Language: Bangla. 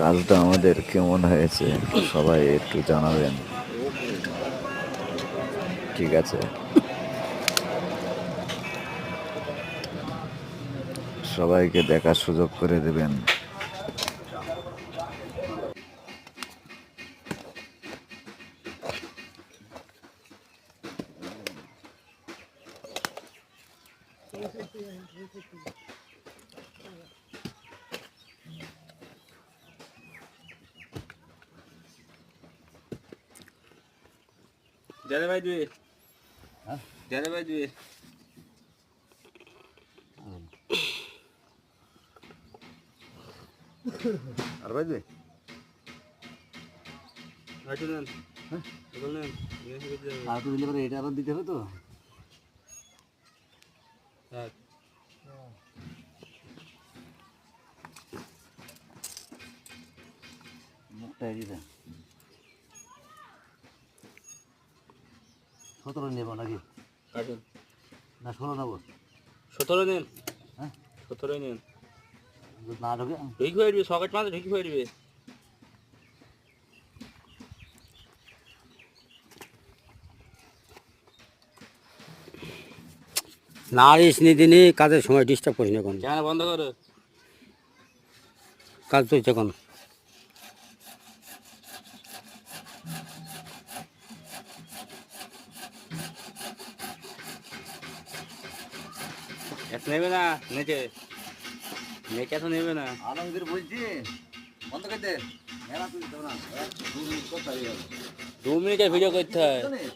কাজটা আমাদের কেমন হয়েছে সবাই একটু জানাবেন, ঠিক আছে? সবাইকে দেখার সুযোগ করে দেবেন। জানে ভাই দুই, জানে ভাই দুই। আর ভাই দুই আইটু নেন, এগুলো নেন, নিয়ে এসে দিতে হবে। আর তো দিলে পরে এটা আবার দিতে হবে তো। হ্যাঁ মুখটা এদিকে 17 নেব নাকি কাটুন, না 16 নেবো? 17 নেন, হ্যাঁ 17 নেন। যদি না ঢোকে ঢুকি হয়ে যাবে, সকেট মাঝে ঢুকি হয়ে যাবে। না রিস দিনে কাজের সময় ডিস্টার্ব করিস না এখন, ক্যামেরা বন্ধ করো। কাজ চলছে এখন। এত নেবে না, নেচে নেচে তো নেবে না। আলমগীর বলছি বন্ধ করে দে। মেলা তুই তো না 2 মিনিট কথা হবে। 2 মিনিটের ভিডিও করতে হয়।